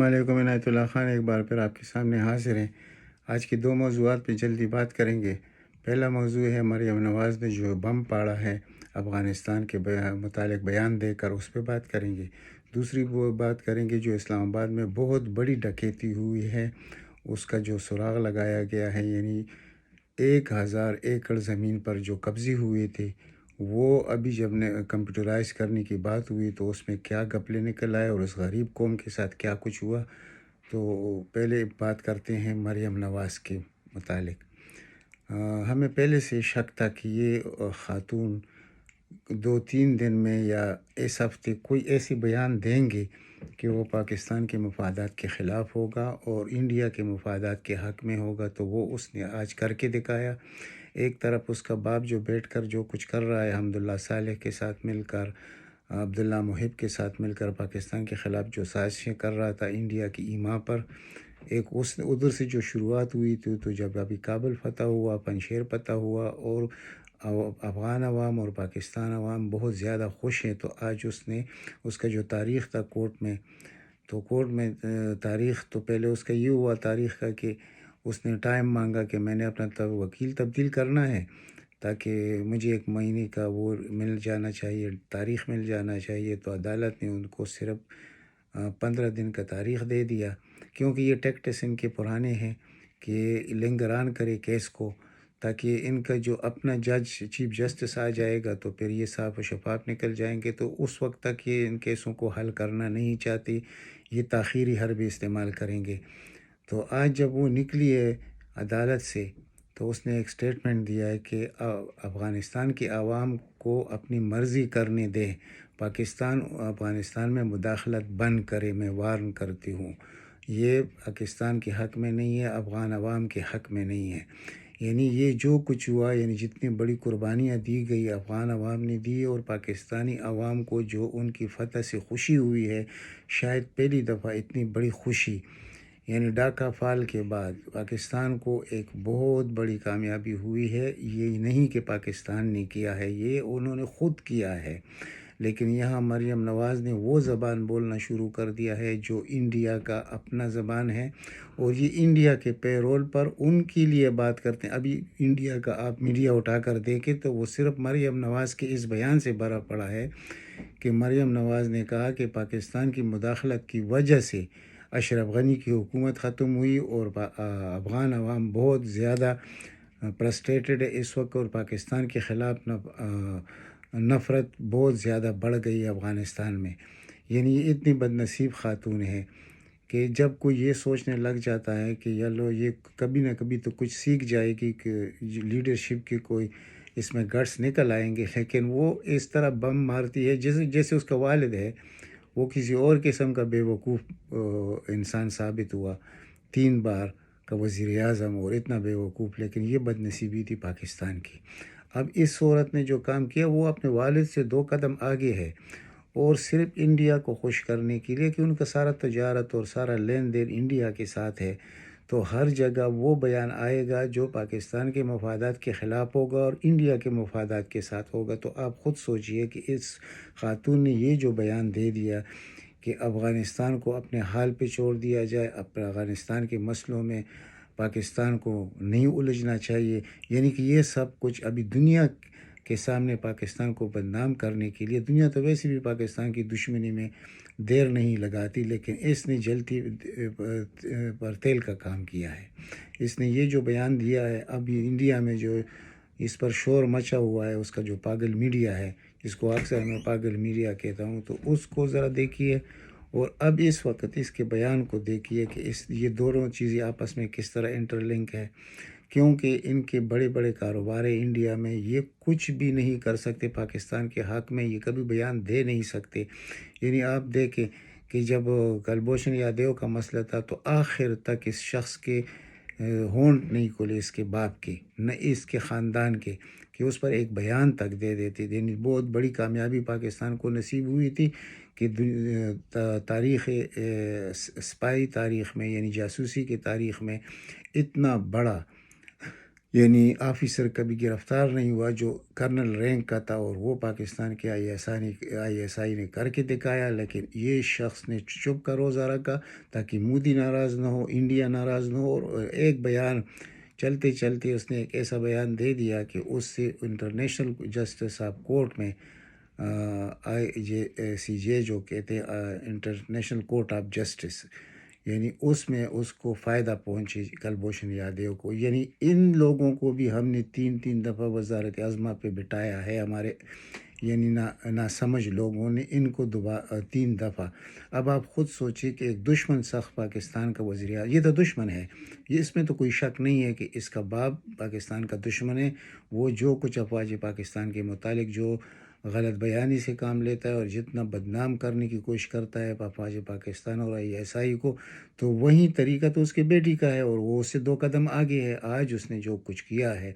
السلام علیکم، عنایت اللہ خان ایک بار پھر آپ کے سامنے حاضر ہیں۔ آج کی دو موضوعات پہ جلدی بات کریں گے۔ پہلا موضوع ہے مریم نواز نے جو بم پاڑا ہے افغانستان کے متعلق بیان دے کر، اس پہ بات کریں گے۔ دوسری وہ بات کریں گے جو اسلام آباد میں بہت بڑی ڈکیتی ہوئی ہے، اس کا جو سراغ لگایا گیا ہے، یعنی 1000 ایکڑ زمین پر جو قبضے ہوئے تھے، وہ ابھی جب نے کمپیوٹرائز کرنے کی بات ہوئی تو اس میں کیا گپلے نکل آئے اور اس غریب قوم کے ساتھ کیا کچھ ہوا۔ تو پہلے بات کرتے ہیں مریم نواز کے متعلق۔ ہمیں پہلے سے شک تھا کہ یہ خاتون 2-3 دن میں یا اس ہفتے کوئی ایسی بیان دیں گے کہ وہ پاکستان کے مفادات کے خلاف ہوگا اور انڈیا کے مفادات کے حق میں ہوگا، تو وہ اس نے آج کر کے دکھایا۔ ایک طرف اس کا باپ جو بیٹھ کر جو کچھ کر رہا ہے، حمداللہ صالح کے ساتھ مل کر، عبداللہ محب کے ساتھ مل کر پاکستان کے خلاف جو سازشیں کر رہا تھا انڈیا کی ایما پر، ایک اس ادھر سے جو شروعات ہوئی تھی، تو جب ابھی کابل فتح ہوا، پنشیر فتح ہوا اور افغان عوام اور پاکستان عوام بہت زیادہ خوش ہیں، تو آج اس کا جو تاریخ تھا کورٹ میں تاریخ تو پہلے اس کا یہ ہوا تاریخ کا کہ اس نے ٹائم مانگا کہ میں نے اپنا وکیل تبدیل کرنا ہے تاکہ مجھے 1 مہینے کا وہ مل جانا چاہیے، تاریخ مل جانا چاہیے۔ تو عدالت نے ان کو صرف 15 دن کا تاریخ دے دیا، کیونکہ یہ ٹیکٹس ان کے پرانے ہیں کہ لنگران کرے کیس کو، تاکہ ان کا جو اپنا جج چیف جسٹس آ جائے گا تو پھر یہ صاف و شفاف نکل جائیں گے، تو اس وقت تک یہ ان کیسوں کو حل کرنا نہیں چاہتی، یہ تاخیری حربے استعمال کریں گے۔ تو آج جب وہ نکلی ہے عدالت سے تو اس نے ایک سٹیٹمنٹ دیا ہے کہ افغانستان کی عوام کو اپنی مرضی کرنے دے، افغانستان میں مداخلت بند کرے، میں وارن کرتی ہوں، یہ پاکستان کے حق میں نہیں ہے، افغان عوام کے حق میں نہیں ہے۔ یعنی یہ جو کچھ ہوا، یعنی جتنی بڑی قربانیاں دی گئی افغان عوام نے دی، اور پاکستانی عوام کو جو ان کی فتح سے خوشی ہوئی ہے، شاید پہلی دفعہ اتنی بڑی خوشی، یعنی ڈاکا فال کے بعد پاکستان کو ایک بہت بڑی کامیابی ہوئی ہے۔ یہ نہیں کہ پاکستان نے کیا ہے، یہ انہوں نے خود کیا ہے، لیکن یہاں مریم نواز نے وہ زبان بولنا شروع کر دیا ہے جو انڈیا کا اپنا زبان ہے، اور یہ انڈیا کے پیرول پر ان کے لیے بات کرتے ہیں۔ ابھی انڈیا کا آپ میڈیا اٹھا کر دیکھیں تو وہ صرف مریم نواز کے اس بیان سے بھرا پڑا ہے کہ مریم نواز نے کہا کہ پاکستان کی مداخلت کی وجہ سے اشرف غنی کی حکومت ختم ہوئی اور افغان عوام بہت زیادہ فرسٹریٹڈ ہے اس وقت، اور پاکستان کے خلاف نفرت بہت زیادہ بڑھ گئی ہے افغانستان میں۔ یعنی یہ اتنی بد نصیب خاتون ہے کہ جب کوئی یہ سوچنے لگ جاتا ہے کہ یلو یہ کبھی نہ کبھی تو کچھ سیکھ جائے گی کہ لیڈرشپ کی کوئی اس میں گٹس نکل آئیں گے، لیکن وہ اس طرح بم مارتی ہے جیسے اس کا والد ہے، وہ کسی اور قسم کا بے وقوف انسان ثابت ہوا، 3 بار کا وزیر اعظم اور اتنا بے وقوف، لیکن یہ بد نصیبی تھی پاکستان کی۔ اب اس عورت نے جو کام کیا وہ اپنے والد سے 2 قدم آگے ہے، اور صرف انڈیا کو خوش کرنے کے لیے کہ ان کا سارا تجارت اور سارا لین دین انڈیا کے ساتھ ہے، تو ہر جگہ وہ بیان آئے گا جو پاکستان کے مفادات کے خلاف ہوگا اور انڈیا کے مفادات کے ساتھ ہوگا۔ تو آپ خود سوچئے کہ اس خاتون نے یہ جو بیان دے دیا کہ افغانستان کو اپنے حال پہ چھوڑ دیا جائے، اپنے افغانستان کے مسئلوں میں پاکستان کو نہیں الجھنا چاہیے، یعنی کہ یہ سب کچھ ابھی دنیا کے سامنے پاکستان کو بدنام کرنے کے لیے، دنیا تو ویسے بھی پاکستان کی دشمنی میں دیر نہیں لگاتی، لیکن اس نے جلتی پر تیل کا کام کیا ہے۔ اس نے یہ جو بیان دیا ہے، اب انڈیا میں جو اس پر شور مچا ہوا ہے، اس کا جو پاگل میڈیا ہے، جس کو اکثر میں پاگل میڈیا کہتا ہوں، تو اس کو ذرا دیکھیے، اور اب اس وقت اس کے بیان کو دیکھیے کہ یہ دونوں چیزیں آپس میں کس طرح انٹر لنک ہے، کیونکہ ان کے بڑے بڑے کاروبار ہیں انڈیا میں، یہ کچھ بھی نہیں کر سکتے پاکستان کے حق میں، یہ کبھی بیان دے نہیں سکتے۔ یعنی آپ دیکھیں کہ جب کلبھوشن یادیو کا مسئلہ تھا تو آخر تک اس شخص کے ہونٹ نہیں کھلے، اس کے باپ کے، نہ اس کے خاندان کے، کہ اس پر ایک بیان تک دے دیتے تھے۔ یعنی بہت بڑی کامیابی پاکستان کو نصیب ہوئی تھی کہ تاریخ اسپائی تاریخ میں، یعنی جاسوسی کی تاریخ میں اتنا بڑا یعنی آفیسر کبھی گرفتار نہیں ہوا جو کرنل رینک کا تھا، اور وہ پاکستان کے ISI نے کر کے دکھایا، لیکن یہ شخص نے چپ کا روزہ رکھا تاکہ مودی ناراض نہ ہو، انڈیا ناراض نہ ہو، اور ایک بیان چلتے چلتے اس نے ایک ایسا بیان دے دیا کہ اس سے انٹرنیشنل جسٹس آف کورٹ میں ICJ جو کہتے ہیں انٹرنیشنل کورٹ آف جسٹس، یعنی اس میں اس کو فائدہ پہنچے کلبھوشن یادیو کو. یعنی ان لوگوں کو بھی ہم نے تین دفعہ وزارت اعظمہ پہ بٹھایا ہے، ہمارے یعنی نا سمجھ لوگوں نے ان کو 3 دفعہ. اب آپ خود سوچیں کہ ایک دشمن سخت پاکستان کا وزیر اعظم، یہ تو دشمن ہے، یہ اس میں تو کوئی شک نہیں ہے کہ اس کا باپ پاکستان کا دشمن ہے. وہ جو کچھ افواج پاکستان کے متعلق جو غلط بیانی سے کام لیتا ہے اور جتنا بدنام کرنے کی کوشش کرتا ہے افواج پاکستان اور ISI کو، تو وہی طریقہ تو اس کے بیٹی کا ہے، اور وہ اس سے 2 قدم آگے ہے. آج اس نے جو کچھ کیا ہے،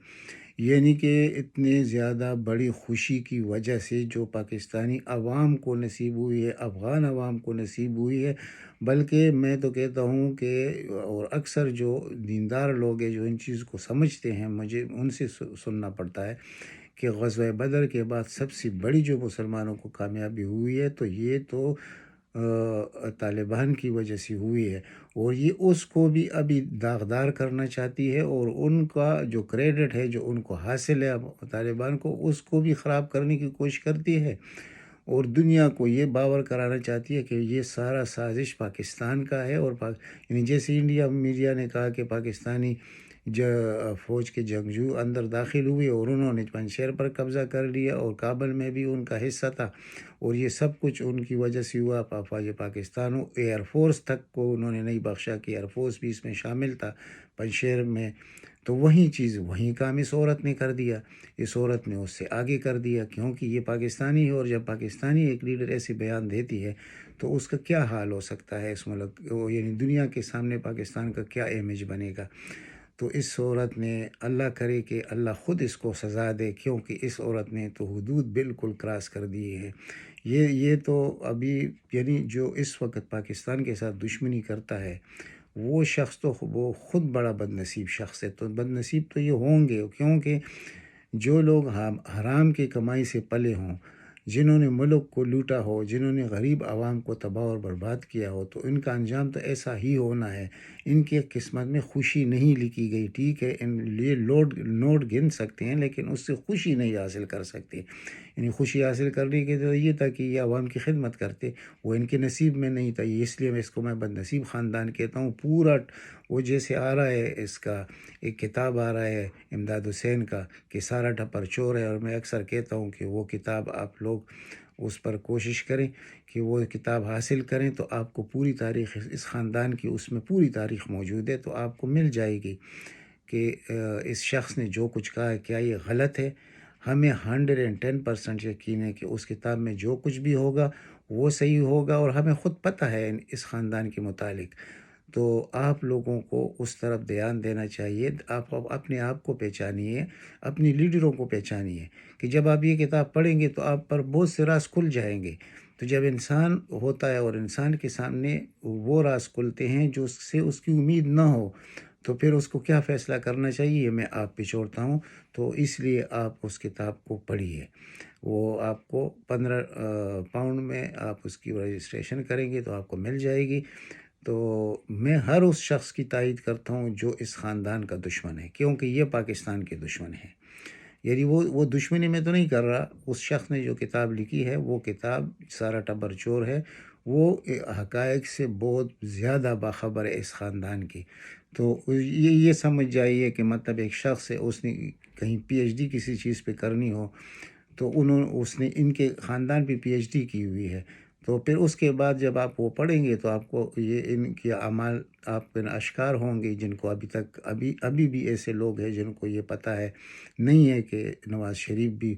یعنی کہ اتنے زیادہ بڑی خوشی کی وجہ سے جو پاکستانی عوام کو نصیب ہوئی ہے، افغان عوام کو نصیب ہوئی ہے، بلکہ میں تو کہتا ہوں کہ اور اکثر جو دیندار لوگ ہیں جو ان چیز کو سمجھتے ہیں، مجھے ان سے سننا پڑتا ہے کہ غزوہ بدر کے بعد سب سے بڑی جو مسلمانوں کو کامیابی ہوئی ہے تو یہ تو طالبان کی وجہ سے ہوئی ہے، اور یہ اس کو بھی ابھی داغدار کرنا چاہتی ہے، اور ان کا جو کریڈٹ ہے جو ان کو حاصل ہے اب طالبان کو، اس کو بھی خراب کرنے کی کوشش کرتی ہے، اور دنیا کو یہ باور کرانا چاہتی ہے کہ یہ سارا سازش پاکستان کا ہے. اور یعنی جیسے انڈیا میڈیا نے کہا کہ پاکستانی فوج کے جنگجو اندر داخل ہوئے اور انہوں نے پنجشیر پر قبضہ کر لیا، اور کابل میں بھی ان کا حصہ تھا، اور یہ سب کچھ ان کی وجہ سے ہوا. افواج پاکستان ایئر فورس تک کو انہوں نے نہیں بخشا کہ ایئر فورس بھی اس میں شامل تھا پنجشیر میں. تو وہی چیز وہی کام اس عورت نے کر دیا، اس عورت نے اس سے آگے کر دیا، کیونکہ یہ پاکستانی ہے، اور جب پاکستانی ایک لیڈر ایسے بیان دیتی ہے تو اس کا کیا حال ہو سکتا ہے اس ملک، یعنی دنیا کے سامنے پاکستان کا کیا امیج بنے گا. تو اس عورت نے، اللہ کرے کہ اللہ خود اس کو سزا دے، کیونکہ اس عورت نے تو حدود بالکل کراس کر دی ہے. یہ تو ابھی یعنی جو اس وقت پاکستان کے ساتھ دشمنی کرتا ہے وہ شخص تو وہ خود بڑا بد نصیب شخص ہے. تو بد نصیب تو یہ ہوں گے کیونکہ جو لوگ حرام کی کمائی سے پلے ہوں، جنہوں نے ملک کو لوٹا ہو، جنہوں نے غریب عوام کو تباہ اور برباد کیا ہو، تو ان کا انجام تو ایسا ہی ہونا ہے. ان کی قسمت میں خوشی نہیں لکھی گئی. ٹھیک ہے، یہ نوٹ گن سکتے ہیں لیکن اس سے خوشی نہیں حاصل کر سکتے. یعنی خوشی حاصل کرنے کے تو یہ تھا کہ یہ عوام کی خدمت کرتے، وہ ان کے نصیب میں نہیں تھا. اس لیے اس کو میں بد نصیب خاندان کہتا ہوں. پورا وہ جیسے آ رہا ہے، اس کا ایک کتاب آ رہا ہے امداد حسین کا کہ سارا ٹپر چور ہے، اور میں اکثر کہتا ہوں کہ وہ کتاب آپ لوگ اس پر کوشش کریں کہ وہ کتاب حاصل کریں، تو آپ کو پوری تاریخ اس خاندان کی اس میں پوری تاریخ موجود ہے، تو آپ کو مل جائے گی کہ اس شخص نے جو کچھ کہا ہے کیا یہ غلط ہے. ہمیں 110% یقین ہے کہ اس کتاب میں جو کچھ بھی ہوگا وہ صحیح ہوگا، اور ہمیں خود پتہ ہے اس خاندان کے متعلق. تو آپ لوگوں کو اس طرف دھیان دینا چاہیے. آپ اپنے آپ کو پہچانیے، اپنی لیڈروں کو پہچانیے کہ جب آپ یہ کتاب پڑھیں گے تو آپ پر بہت سے راز کھل جائیں گے. تو جب انسان ہوتا ہے اور انسان کے سامنے وہ راز کھلتے ہیں جو اس سے اس کی امید نہ ہو، تو پھر اس کو کیا فیصلہ کرنا چاہیے میں آپ پہ چھوڑتا ہوں. تو اس لیے آپ اس کتاب کو پڑھیے. وہ آپ کو 15 پاؤنڈ میں آپ اس کی رجسٹریشن کریں گے تو آپ کو مل جائے گی. تو میں ہر اس شخص کی تائید کرتا ہوں جو اس خاندان کا دشمن ہے، کیونکہ یہ پاکستان کے دشمن ہے. یعنی وہ دشمنی میں تو نہیں کر رہا. اس شخص نے جو کتاب لکھی ہے وہ کتاب سارا ٹبر چور ہے، وہ حقائق سے بہت زیادہ باخبر ہے اس خاندان کی. تو یہ سمجھ جائیے کہ مطلب ایک شخص ہے، اس نے کہیں PhD کسی چیز پہ کرنی ہو تو اس نے ان کے خاندان پہ PhD کی ہوئی ہے. تو پھر اس کے بعد جب آپ وہ پڑھیں گے تو آپ کو یہ ان کے اعمال آپ پہ اشکار ہوں گے، جن کو ابھی بھی ایسے لوگ ہیں جن کو یہ پتہ ہے نہیں ہے کہ نواز شریف بھی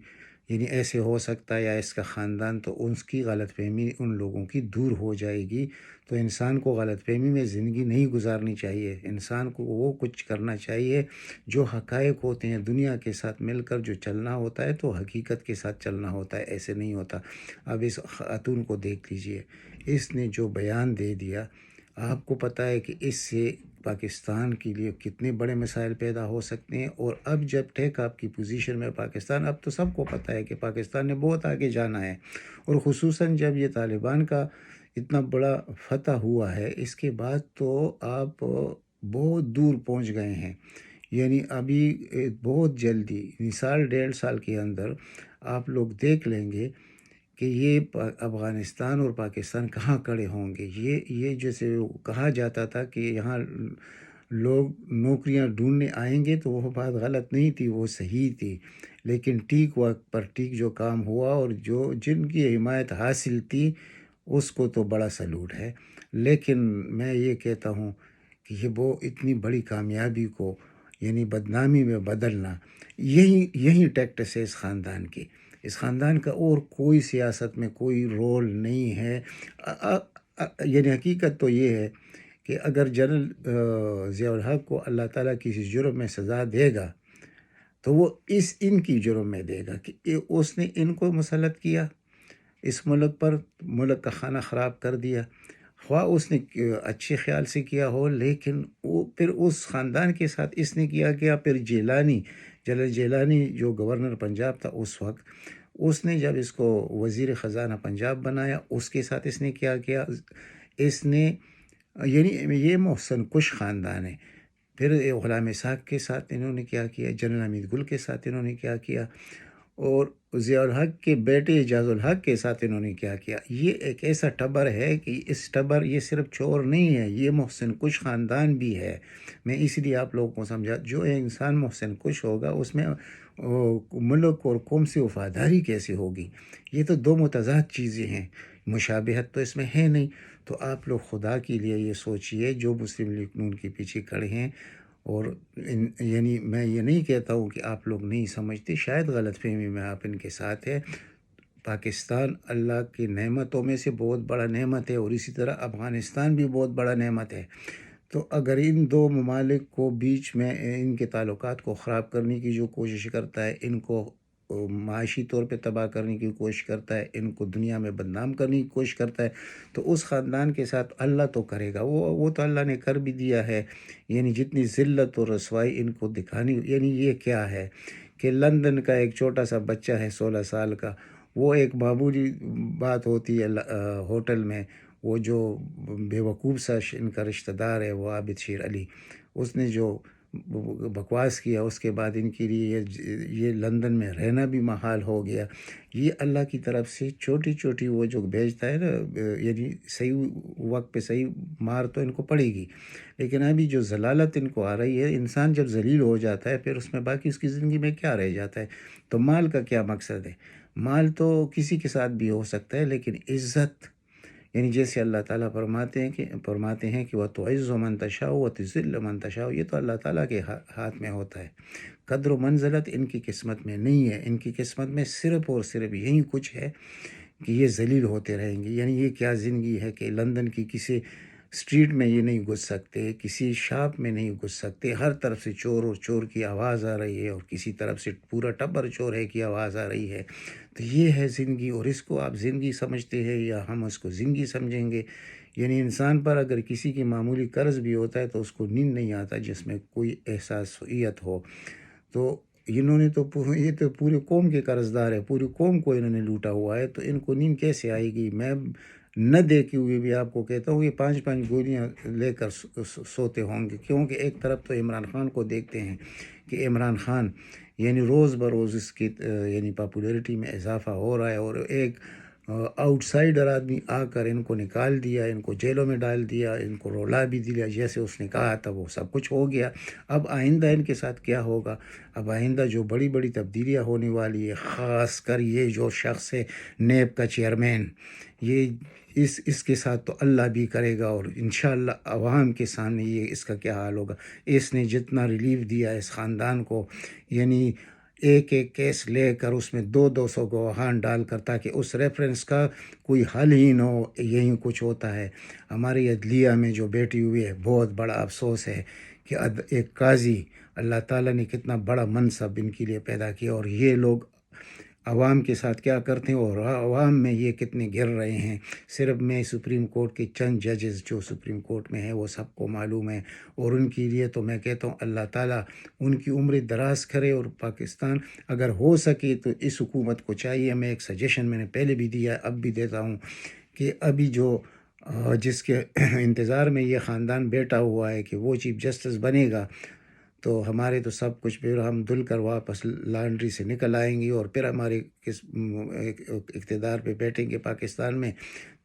یعنی ایسے ہو سکتا ہے یا اس کا خاندان. تو اس کی غلط فہمی ان لوگوں کی دور ہو جائے گی. تو انسان کو غلط فہمی میں زندگی نہیں گزارنی چاہیے. انسان کو وہ کچھ کرنا چاہیے جو حقائق ہوتے ہیں. دنیا کے ساتھ مل کر جو چلنا ہوتا ہے تو حقیقت کے ساتھ چلنا ہوتا ہے، ایسے نہیں ہوتا. اب اس خاتون کو دیکھ لیجئے، اس نے جو بیان دے دیا، آپ کو پتہ ہے کہ اس سے پاکستان کے لیے کتنے بڑے مسائل پیدا ہو سکتے ہیں۔ اور اب جب ٹیک آپ کی پوزیشن میں پاکستان، اب تو سب کو پتہ ہے کہ پاکستان نے بہت آگے جانا ہے، اور خصوصاً جب یہ طالبان کا اتنا بڑا فتح ہوا ہے، اس کے بعد تو آپ بہت دور پہنچ گئے ہیں۔ یعنی ابھی بہت جلدی، سال ڈیڑھ سال کے اندر آپ لوگ دیکھ لیں گے کہ یہ افغانستان اور پاکستان کہاں کھڑے ہوں گے۔ یہ جیسے کہا جاتا تھا کہ یہاں لوگ نوکریاں ڈھونڈنے آئیں گے، تو وہ بات غلط نہیں تھی، وہ صحیح تھی، لیکن ٹھیک وقت پر ٹھیک جو کام ہوا اور جن کی حمایت حاصل تھی اس کو تو بڑا سلوٹ ہے۔ لیکن میں یہ کہتا ہوں کہ یہ وہ اتنی بڑی کامیابی کو یعنی بدنامی میں بدلنا، یہی ٹیکٹس ہے اس خاندان کی۔ اس خاندان کا اور کوئی سیاست میں کوئی رول نہیں ہے۔ یعنی حقیقت تو یہ ہے کہ اگر جنرل ضیاء الحق کو اللہ تعالیٰ کسی جرم میں سزا دے گا تو وہ ان کی جرم میں دے گا کہ اس نے ان کو مسلط کیا اس ملک پر، ملک کا کھانا خراب کر دیا، خواہ اس نے اچھے خیال سے کیا ہو، لیکن وہ پھر اس خاندان کے ساتھ اس نے کیا۔ پھر جنرل جیلانی جو گورنر پنجاب تھا اس وقت، اس نے جب اس کو وزیر خزانہ پنجاب بنایا، اس کے ساتھ اس نے کیا اس نے یعنی یہ محسن کش خاندان ہے۔ پھر غلام اسحاق کے ساتھ انہوں نے کیا، جنرل حمید گل کے ساتھ انہوں نے کیا، اور ضیاء الحق کے بیٹے اعجاز الحق کے ساتھ انہوں نے کیا۔ یہ ایک ایسا ٹبر ہے کہ اس ٹبر یہ صرف چور نہیں ہے، یہ محسن کش خاندان بھی ہے۔ میں اس لیے آپ لوگوں کو سمجھا، جو انسان محسن کش ہوگا اس میں ملک اور قوم سے وفاداری کیسے ہوگی؟ یہ تو دو متضاد چیزیں ہیں، مشابہت تو اس میں ہے نہیں۔ تو آپ لوگ خدا کے لیے یہ سوچئے، جو مسلم لیگ نون کے پیچھے کھڑے ہیں، اور یعنی میں یہ نہیں کہتا ہوں کہ آپ لوگ نہیں سمجھتے، شاید غلط فہمی میں آپ ان کے ساتھ ہے۔ پاکستان اللہ کی نعمتوں میں سے بہت بڑا نعمت ہے، اور اسی طرح افغانستان بھی بہت بڑا نعمت ہے۔ تو اگر ان دو ممالک کو بیچ میں ان کے تعلقات کو خراب کرنے کی جو کوشش کرتا ہے، ان کو معاشی طور پہ تباہ کرنے کی کوشش کرتا ہے، ان کو دنیا میں بدنام کرنے کی کوشش کرتا ہے، تو اس خاندان کے ساتھ اللہ تو کرے گا، وہ تو اللہ نے کر بھی دیا ہے۔ یعنی جتنی ذلت اور رسوائی ان کو دکھانی، یعنی یہ کیا ہے کہ لندن کا ایک چھوٹا سا بچہ ہے 16 سال کا، وہ ایک معمولی بات ہوتی ہے ہوٹل میں، وہ جو بے وقوف سا ان کا رشتہ دار ہے، وہ عابد شیر علی، اس نے جو بکواس کیا، اس کے بعد ان کے لیے یہ لندن میں رہنا بھی محال ہو گیا۔ یہ اللہ کی طرف سے چھوٹی وہ جو بھیجتا ہے نا، یعنی صحیح وقت پہ صحیح مار تو ان کو پڑے گی، لیکن ابھی جو ذلالت ان کو آ رہی ہے، انسان جب ذلیل ہو جاتا ہے پھر اس میں باقی اس کی زندگی میں کیا رہ جاتا ہے؟ تو مال کا کیا مقصد ہے؟ مال تو کسی کے ساتھ بھی ہو سکتا ہے، لیکن عزت، یعنی جیسے اللہ تعالیٰ فرماتے ہیں کہ وَتُعِزُّ مَن تَشَاءُ وَتُذِلُّ مَن تَشَاءُ، یہ تو اللہ تعالیٰ کے ہاتھ میں ہوتا ہے۔ قدر و منزلت ان کی قسمت میں نہیں ہے، ان کی قسمت میں صرف اور صرف یہی کچھ ہے کہ یہ ذلیل ہوتے رہیں گے۔ یعنی یہ کیا زندگی ہے کہ لندن کی کسی اسٹریٹ میں یہ نہیں گھس سکتے، کسی شاپ میں نہیں گھس سکتے، ہر طرف سے چور اور چور کی آواز آ رہی ہے، اور کسی طرف سے پورا ٹبر چور ہے کی آواز آ رہی ہے۔ تو یہ ہے زندگی، اور اس کو آپ زندگی سمجھتے ہیں یا ہم اس کو زندگی سمجھیں گے؟ یعنی انسان پر اگر کسی کی معمولی قرض بھی ہوتا ہے تو اس کو نیند نہیں آتا جس میں کوئی احساسیت ہو۔ تو انہوں نے یہ تو پوری قوم کے قرض دار ہے، پوری قوم کو انہوں نے لوٹا ہوا ہے، تو ان کو نیند کیسے آئے گی؟ میں نہ دیکھے ہوئے بھی آپ کو کہتا ہوں، یہ 5 گولیاں لے کر سوتے ہوں گے، کیونکہ ایک طرف تو عمران خان کو دیکھتے ہیں کہ عمران خان یعنی روز بروز اس کی یعنی پاپولیرٹی میں اضافہ ہو رہا ہے، اور ایک آؤٹ سائڈر آدمی آ کر ان کو نکال دیا، ان کو جیلوں میں ڈال دیا، ان کو رولا بھی دیا، جیسے اس نے کہا تھا وہ سب کچھ ہو گیا۔ اب آئندہ ان کے ساتھ کیا ہوگا؟ اب آئندہ جو بڑی تبدیلیاں ہونے والی ہے، خاص کر یہ جو شخص ہے نیب کا چیئرمین، یہ اس کے ساتھ تو اللہ بھی کرے گا، اور انشاءاللہ عوام کے سامنے یہ اس کا کیا حال ہوگا۔ اس نے جتنا ریلیف دیا اس خاندان کو، یعنی ایک کیس لے کر اس میں 200 گواہان ڈال کر، تاکہ اس ریفرنس کا کوئی حل ہی نہ ہو، یہی کچھ ہوتا ہے۔ ہماری عدلیہ میں جو بیٹھی ہوئی ہے، بہت بڑا افسوس ہے کہ ایک قاضی، اللہ تعالیٰ نے کتنا بڑا منصب ان کے لیے پیدا کیا، اور یہ لوگ عوام کے ساتھ کیا کرتے ہیں اور عوام میں یہ کتنے گر رہے ہیں۔ صرف میں سپریم کورٹ کے چند ججز جو سپریم کورٹ میں ہیں وہ سب کو معلوم ہے، اور ان کے لیے تو میں کہتا ہوں اللہ تعالیٰ ان کی عمر دراز کرے۔ اور پاکستان اگر ہو سکے تو اس حکومت کو چاہیے، میں ایک سجیشن میں نے پہلے بھی دیا ہے اب بھی دیتا ہوں، کہ ابھی جو جس کے انتظار میں یہ خاندان بیٹھا ہوا ہے کہ وہ چیف جسٹس بنے گا، تو ہمارے تو سب کچھ پھر ہم دھل کر واپس لانڈری سے نکل آئیں گے، اور پھر ہمارے اقتدار پہ بیٹھیں گے پاکستان میں۔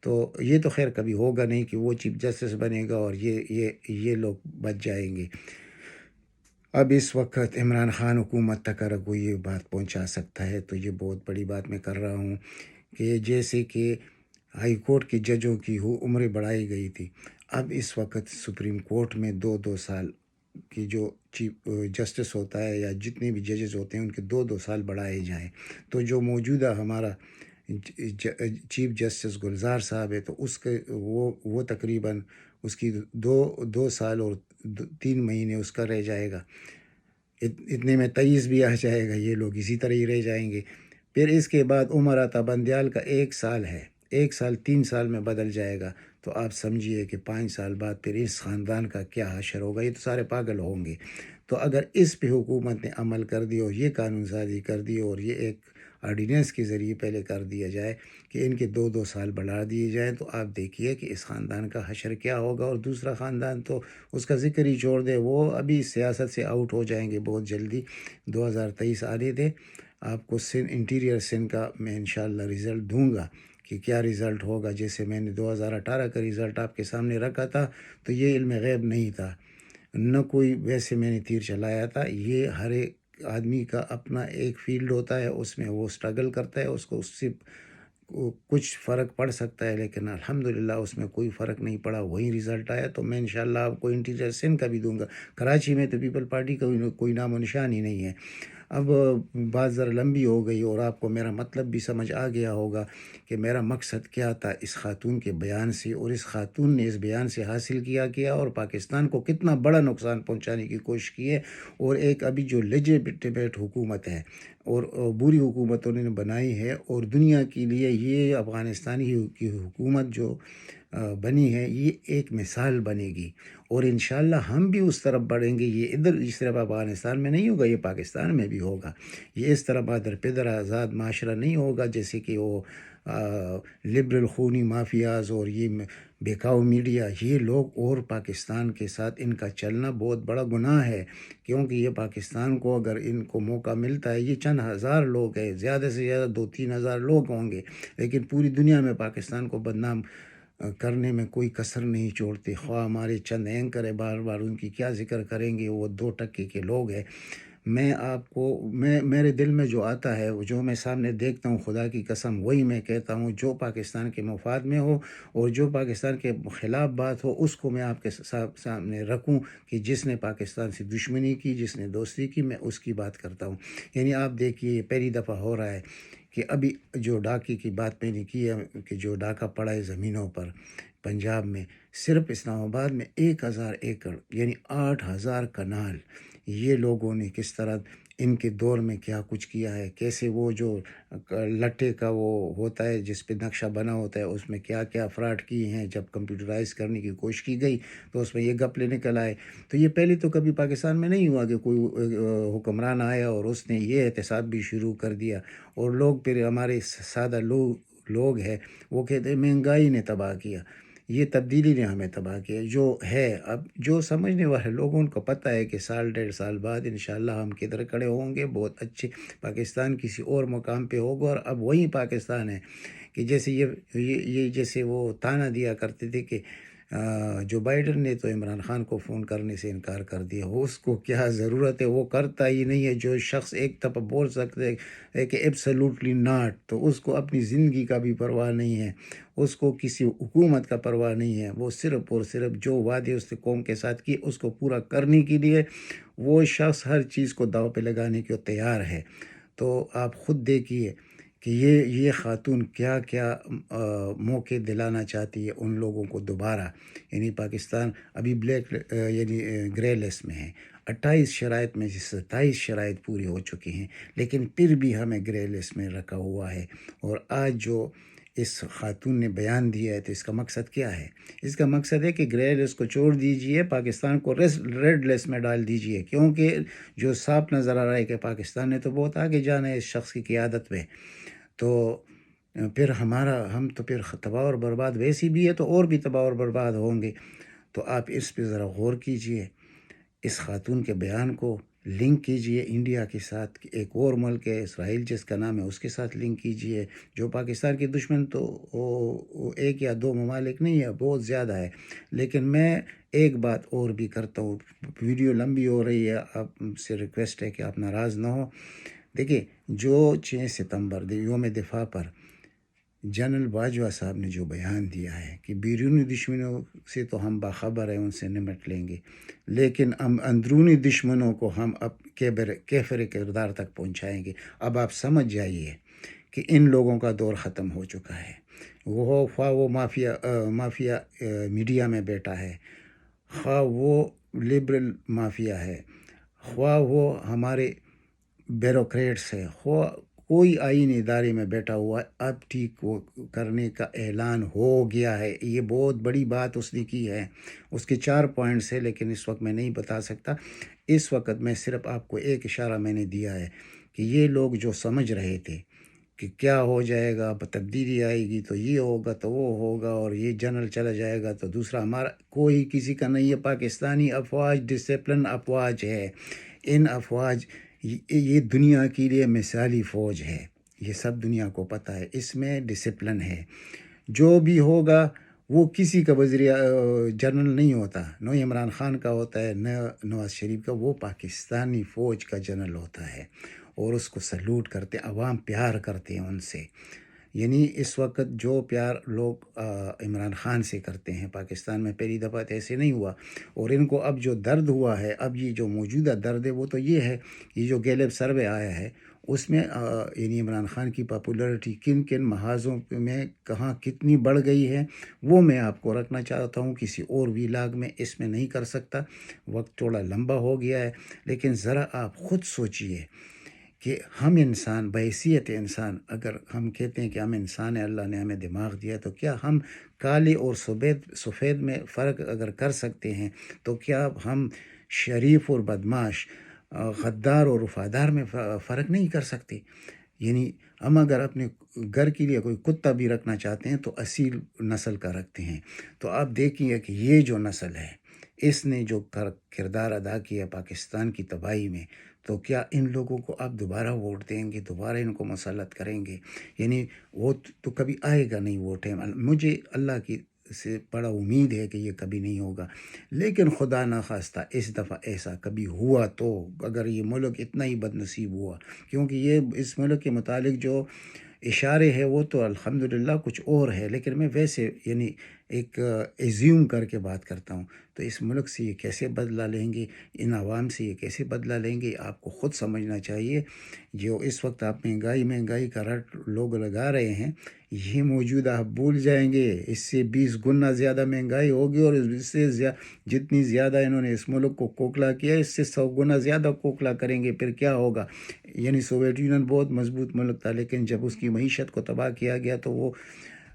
تو یہ تو خیر کبھی ہوگا نہیں کہ وہ چیف جسٹس بنے گا اور یہ لوگ بچ جائیں گے۔ اب اس وقت عمران خان حکومت تک اگر کوئی یہ بات پہنچا سکتا ہے تو یہ بہت بڑی بات میں کر رہا ہوں، کہ جیسے کہ ہائی کورٹ کے ججوں کی عمریں بڑھائی گئی تھی، اب اس وقت سپریم کورٹ میں 2 2 سال کی جو چیف جسٹس ہوتا ہے یا جتنے بھی ججز ہوتے ہیں ان کے 2 2 سال بڑھائے جائیں، تو جو موجودہ ہمارا چیف جسٹس گلزار صاحب ہے تو اس کے وہ تقریباً اس کی 2 سال اور 3 مہینے اس کا رہ جائے گا، اتنے میں 23 بھی آ جائے گا، یہ لوگ اسی طرح ہی رہ جائیں گے۔ پھر اس کے بعد عمر عطا بندیال کا 1 سال ہے، 1 سال 3 سال میں بدل جائے گا، تو آپ سمجھیے کہ 5 سال بعد پھر اس خاندان کا کیا حشر ہوگا، یہ تو سارے پاگل ہوں گے۔ تو اگر اس پہ حکومت نے عمل کر دی اور یہ قانون سازی کر دی اور یہ ایک آرڈیننس کے ذریعے پہلے کر دیا جائے کہ ان کے 2 2 سال بڑھا دیے جائیں، تو آپ دیکھیے کہ اس خاندان کا حشر کیا ہوگا۔ اور دوسرا خاندان تو اس کا ذکر ہی چھوڑ دے، وہ ابھی سیاست سے آؤٹ ہو جائیں گے بہت جلدی۔ 2023 آنے دے، آپ کو انٹیریئر سندھ کا میں انشاءاللہ رزلٹ دوں گا کہ کیا رزلٹ ہوگا۔ جیسے میں نے 2018 کا رزلٹ آپ کے سامنے رکھا تھا تو یہ علم غیب نہیں تھا، نہ کوئی ویسے میں نے تیر چلایا تھا، یہ ہر ایک آدمی کا اپنا ایک فیلڈ ہوتا ہے، اس میں وہ سٹرگل کرتا ہے، اس کو اس سے کچھ فرق پڑ سکتا ہے، لیکن الحمدللہ اس میں کوئی فرق نہیں پڑا، وہی رزلٹ آیا۔ تو میں انشاءاللہ آپ کو انٹیریئر سندھ کا بھی دوں گا۔ کراچی میں تو پیپل پارٹی کا کوئی نام و نشان ہی نہیں ہے۔ اب بات ذرا لمبی ہو گئی اور آپ کو میرا مطلب بھی سمجھ آ گیا ہوگا کہ میرا مقصد کیا تھا اس خاتون کے بیان سے، اور اس خاتون نے اس بیان سے حاصل کیا اور پاکستان کو کتنا بڑا نقصان پہنچانے کی کوشش کی ہے۔ اور ایک ابھی جو لیجیٹمیٹ حکومت ہے اور بری حکومت انہوں نے بنائی ہے، اور دنیا کے لیے یہ افغانستانی کی حکومت جو بنی ہے یہ ایک مثال بنے گی، اور انشاءاللہ ہم بھی اس طرف بڑھیں گے۔ یہ ادھر اس طرح افغانستان میں نہیں ہوگا، یہ پاکستان میں بھی ہوگا۔ یہ اس طرح بادر پدر آزاد معاشرہ نہیں ہوگا جیسے کہ وہ لبرل خونی مافیاز اور یہ بیکاؤ میڈیا، یہ لوگ، اور پاکستان کے ساتھ ان کا چلنا بہت بڑا گناہ ہے، کیونکہ یہ پاکستان کو اگر ان کو موقع ملتا ہے، یہ چند ہزار لوگ ہیں، زیادہ سے زیادہ 2 3 ہزار لوگ ہوں گے، لیکن پوری دنیا میں پاکستان کو بدنام کرنے میں کوئی کسر نہیں چھوڑتے۔ خواہ ہمارے چند اینکر ہے، بار بار ان کی کیا ذکر کریں گے، وہ 2% کے لوگ ہیں۔ میں آپ کو میرے دل میں جو آتا ہے، جو میں سامنے دیکھتا ہوں، خدا کی قسم وہی میں کہتا ہوں، جو پاکستان کے مفاد میں ہو اور جو پاکستان کے خلاف بات ہو اس کو میں آپ کے سامنے رکھوں، کہ جس نے پاکستان سے دشمنی کی، جس نے دوستی کی، میں اس کی بات کرتا ہوں۔ یعنی آپ دیکھیے یہ پہلی دفعہ ہو رہا ہے کہ ابھی جو ڈاکے کی بات میں نے کی ہے کہ جو ڈاکہ پڑا ہے زمینوں پر پنجاب میں، صرف اسلام آباد میں 1000 ایکڑ یعنی 8000 کنال، یہ لوگوں نے کس طرح ان کے دور میں کیا کچھ کیا ہے، کیسے وہ جو لٹے کا وہ ہوتا ہے جس پہ نقشہ بنا ہوتا ہے اس میں کیا کیا فراڈ کیے ہیں۔ جب کمپیوٹرائز کرنے کی کوشش کی گئی تو اس میں یہ گپلے نکل آئے۔ تو یہ پہلے تو کبھی پاکستان میں نہیں ہوا کہ کوئی حکمران آیا اور اس نے یہ احتساب بھی شروع کر دیا، اور لوگ پھر ہمارے سادہ لوگ ہیں وہ کہتے ہیں مہنگائی نے تباہ کیا، یہ تبدیلی نے ہمیں تباہ کیا۔ جو ہے اب جو سمجھنے والے لوگوں کو پتہ ہے کہ 1.5 سال بعد انشاءاللہ ہم کدھر کھڑے ہوں گے، بہت اچھے پاکستان کسی اور مقام پہ ہوگا، اور اب وہی پاکستان ہے کہ جیسے یہ جیسے وہ تانا دیا کرتے تھے کہ جو بائیڈن نے تو عمران خان کو فون کرنے سے انکار کر دیا، اس کو کیا ضرورت ہے، وہ کرتا ہی نہیں ہے۔ جو شخص ایک دفعہ بول سکتے ہے کہ ایبسلیوٹلی ناٹ، تو اس کو اپنی زندگی کا بھی پرواہ نہیں ہے، اس کو کسی حکومت کا پرواہ نہیں ہے، وہ صرف اور صرف جو وعدے اس نے قوم کے ساتھ کیے اس کو پورا کرنے کے لیے وہ شخص ہر چیز کو داؤ پہ لگانے کے تیار ہے۔ تو آپ خود دیکھیے کہ یہ خاتون کیا کیا موقع دلانا چاہتی ہے ان لوگوں کو دوبارہ۔ یعنی پاکستان ابھی بلیک یعنی گرے لسٹ میں ہے، 28 شرائط میں سے 27 شرائط پوری ہو چکی ہیں، لیکن پھر بھی ہمیں گرے لسٹ میں رکھا ہوا ہے۔ اور آج جو اس خاتون نے بیان دیا ہے تو اس کا مقصد کیا ہے؟ اس کا مقصد ہے کہ گرے لسٹ کو چھوڑ دیجئے، پاکستان کو ریڈ لسٹ میں ڈال دیجئے، کیونکہ جو صاف نظر آ رہا ہے کہ پاکستان نے تو بہت آگے جانا ہے اس شخص کی قیادت میں، تو پھر ہم تو پھر تباہ اور برباد ویسی بھی ہے تو اور بھی تباہ اور برباد ہوں گے۔ تو آپ اس پہ ذرا غور کیجئے، اس خاتون کے بیان کو لنک کیجئے انڈیا کے ساتھ، ایک اور ملک ہے اسرائیل جس کا نام ہے، اس کے ساتھ لنک کیجئے۔ جو پاکستان کے دشمن تو وہ ایک یا دو ممالک نہیں ہے، بہت زیادہ ہے۔ لیکن میں ایک بات اور بھی کرتا ہوں، ویڈیو لمبی ہو رہی ہے، آپ سے ریکویسٹ ہے کہ آپ ناراض نہ ہو۔ دیکھیے، جو 6 ستمبر یوم دفاع پر جنرل باجوہ صاحب نے جو بیان دیا ہے کہ بیرونی دشمنوں سے تو ہم باخبر ہیں، ان سے نمٹ لیں گے، لیکن ہم اندرونی دشمنوں کو ہم اب کیفر کردار تک پہنچائیں گے۔ اب آپ سمجھ جائیے کہ ان لوگوں کا دور ختم ہو چکا ہے۔ وہ مافیا میڈیا میں بیٹھا ہے، خواہ وہ لبرل مافیا ہے، خواہ وہ ہمارے بیوروکریٹس ہے، خواہ کوئی آئینی ادارے میں بیٹھا ہوا ہے، اب ٹھیک کرنے کا اعلان ہو گیا ہے۔ یہ بہت بڑی بات اس نے کی ہے، اس کے 4 پوائنٹس ہیں، لیکن اس وقت میں نہیں بتا سکتا۔ اس وقت میں صرف آپ کو ایک اشارہ میں نے دیا ہے کہ یہ لوگ جو سمجھ رہے تھے کہ کیا ہو جائے گا، تبدیلی آئے گی تو یہ ہوگا تو وہ ہوگا، اور یہ جنرل چلا جائے گا تو دوسرا، ہمارا کوئی کسی کا نہیں ہے۔ پاکستانی افواج ڈسپلن افواج ہے، ان افواج یہ دنیا کے لیے مثالی فوج ہے، یہ سب دنیا کو پتہ ہے، اس میں ڈسپلن ہے۔ جو بھی ہوگا وہ کسی کا وزیر جنرل نہیں ہوتا، نہ عمران خان کا ہوتا ہے، نہ نواز شریف کا، وہ پاکستانی فوج کا جنرل ہوتا ہے، اور اس کو سلوٹ کرتے، عوام پیار کرتے ہیں ان سے۔ یعنی اس وقت جو پیار لوگ عمران خان سے کرتے ہیں پاکستان میں، پہلی دفعہ تو ایسے نہیں ہوا، اور ان کو اب جو درد ہوا ہے، اب یہ جو موجودہ درد ہے وہ تو یہ ہے، یہ جو گیلپ سروے آیا ہے اس میں یعنی عمران خان کی پاپولرٹی کن کن محاذوں میں کہاں کتنی بڑھ گئی ہے، وہ میں آپ کو رکھنا چاہتا ہوں کسی اور ویلاگ میں، اس میں نہیں کر سکتا، وقت تھوڑا لمبا ہو گیا ہے۔ لیکن ذرا آپ خود سوچئے کہ ہم انسان، بحیثیت انسان، اگر ہم کہتے ہیں کہ ہم انسان ہیں، اللہ نے ہمیں دماغ دیا، تو کیا ہم کالے اور سفید میں فرق اگر کر سکتے ہیں تو کیا ہم شریف اور بدماش، غدار اور وفادار میں فرق نہیں کر سکتے؟ یعنی ہم اگر اپنے گھر کے لیے کوئی کتا بھی رکھنا چاہتے ہیں تو اصیل نسل کا رکھتے ہیں، تو آپ دیکھیے کہ یہ جو نسل ہے اس نے جو کردار ادا کیا پاکستان کی تباہی میں، تو کیا ان لوگوں کو آپ دوبارہ ووٹ دیں گے، دوبارہ ان کو مسلط کریں گے؟ یعنی وہ تو کبھی آئے گا نہیں ووٹ ہے، مجھے اللہ کی سے بڑا امید ہے کہ یہ کبھی نہیں ہوگا، لیکن خدا نخواستہ اس دفعہ ایسا کبھی ہوا تو، اگر یہ ملک اتنا ہی بد نصیب ہوا، کیونکہ یہ اس ملک کے متعلق جو اشارے ہیں وہ تو الحمدللہ کچھ اور ہے، لیکن میں ویسے یعنی ایک ایزیوم کر کے بات کرتا ہوں، تو اس ملک سے یہ کیسے بدلہ لیں گے، ان عوام سے یہ کیسے بدلہ لیں گے، آپ کو خود سمجھنا چاہیے۔ جو اس وقت آپ مہنگائی کا رٹ لوگ لگا رہے ہیں، یہ موجودہ آپ بھول جائیں گے، اس سے 20 گنا زیادہ مہنگائی ہوگی، اور اس سے جتنی زیادہ انہوں نے اس ملک کو کوکلا کیا، اس سے 100 گنا زیادہ کوکلا کریں گے، پھر کیا ہوگا؟ یعنی سوویت یونین بہت مضبوط ملک تھا، لیکن جب اس کی معیشت کو تباہ کیا گیا تو وہ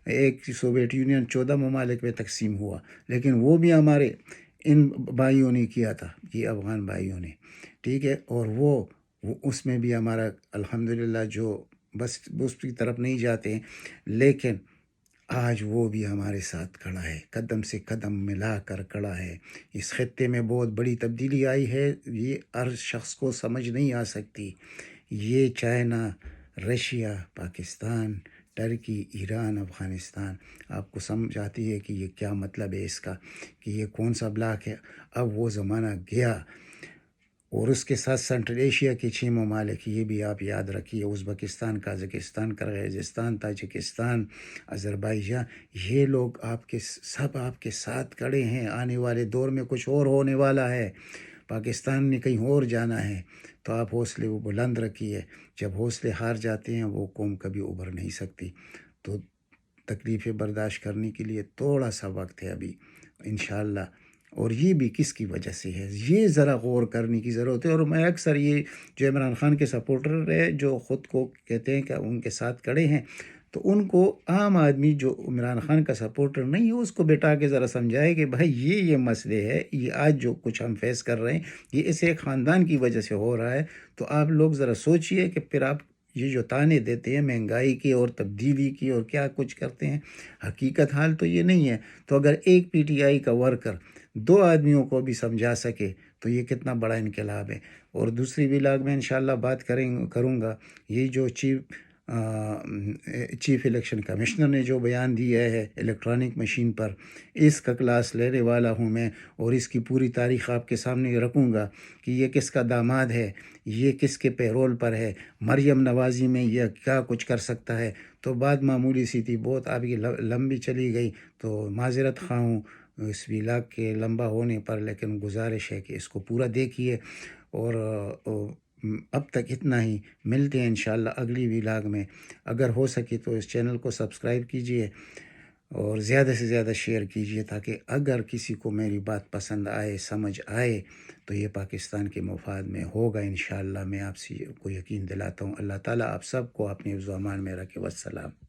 ایک سوویت یونین 14 ممالک میں تقسیم ہوا، لیکن وہ بھی ہمارے ان بھائیوں نے کیا تھا، یہ افغان بھائیوں نے، ٹھیک ہے، اور وہ اس میں بھی ہمارا الحمدللہ جو بس اس کی طرف نہیں جاتے ہیں، لیکن آج وہ بھی ہمارے ساتھ کھڑا ہے، قدم سے قدم ملا کر کھڑا ہے۔ اس خطے میں بہت بڑی تبدیلی آئی ہے، یہ ہر شخص کو سمجھ نہیں آ سکتی۔ یہ China, Russia, Pakistan, Turkey, Iran, Afghanistan, آپ کو سمجھ آتی ہے کہ یہ کیا مطلب ہے اس کا، کہ یہ کون سا بلاک ہے؟ اب وہ زمانہ گیا، اور اس کے ساتھ سنٹرل ایشیا کے 6 ممالک، یہ بھی آپ یاد رکھیے، ازبکستان، قازقستان، قرغیزستان، تاجکستان، آذربائیجان، یہ لوگ سب آپ کے ساتھ کھڑے ہیں۔ آنے والے دور میں کچھ اور ہونے والا ہے، پاکستان نے کہیں اور جانا ہے، تو آپ حوصلے وہ بلند رکھیے۔ جب حوصلے ہار جاتے ہیں وہ قوم کبھی ابھر نہیں سکتی، تو تکلیفیں برداشت کرنے کے لیے تھوڑا سا وقت ہے ابھی، انشاءاللہ اور یہ بھی کس کی وجہ سے ہے، یہ ذرا غور کرنے کی ضرورت ہے۔ اور میں اکثر یہ جو عمران خان کے سپورٹر ہے جو خود کو کہتے ہیں کہ ان کے ساتھ کھڑے ہیں، تو ان کو عام آدمی جو عمران خان کا سپورٹر نہیں ہے اس کو بٹھا کے ذرا سمجھائے کہ بھائی یہ مسئلے ہے، یہ آج جو کچھ ہم فیس کر رہے ہیں یہ اس ایک خاندان کی وجہ سے ہو رہا ہے۔ تو آپ لوگ ذرا سوچئے کہ پھر آپ یہ جو تانے دیتے ہیں مہنگائی کی اور تبدیلی کی اور کیا کچھ کرتے ہیں، حقیقت حال تو یہ نہیں ہے۔ تو اگر ایک پی ٹی آئی کا ورکر 2 آدمیوں کو بھی سمجھا سکے تو یہ کتنا بڑا انقلاب ہے۔ اور دوسری ولاگ میں انشاءاللہ بات کروں گا، یہ جو چیف الیکشن کمشنر نے جو بیان دیا ہے الیکٹرانک مشین پر، اس کا کلاس لینے والا ہوں میں، اور اس کی پوری تاریخ آپ کے سامنے رکھوں گا کہ یہ کس کا داماد ہے، یہ کس کے پیرول پر ہے، مریم نوازی میں یہ کیا کچھ کر سکتا ہے۔ تو بات معمولی سی تھی، بہت آپ کی لمبی چلی گئی، تو معذرت خواہ ہوں اس ولاگ کے لمبا ہونے پر، لیکن گزارش ہے کہ اس کو پورا دیکھیے۔ اور اب تک اتنا ہی، ملتے ہیں انشاءاللہ اگلی ولاگ میں۔ اگر ہو سکے تو اس چینل کو سبسکرائب کیجئے اور زیادہ سے زیادہ شیئر کیجئے، تاکہ اگر کسی کو میری بات پسند آئے، سمجھ آئے، تو یہ پاکستان کے مفاد میں ہوگا انشاءاللہ۔ میں آپ سے کو یقین دلاتا ہوں۔ اللہ تعالیٰ آپ سب کو اپنے حفظ و امان میں رکھے۔ والسلام۔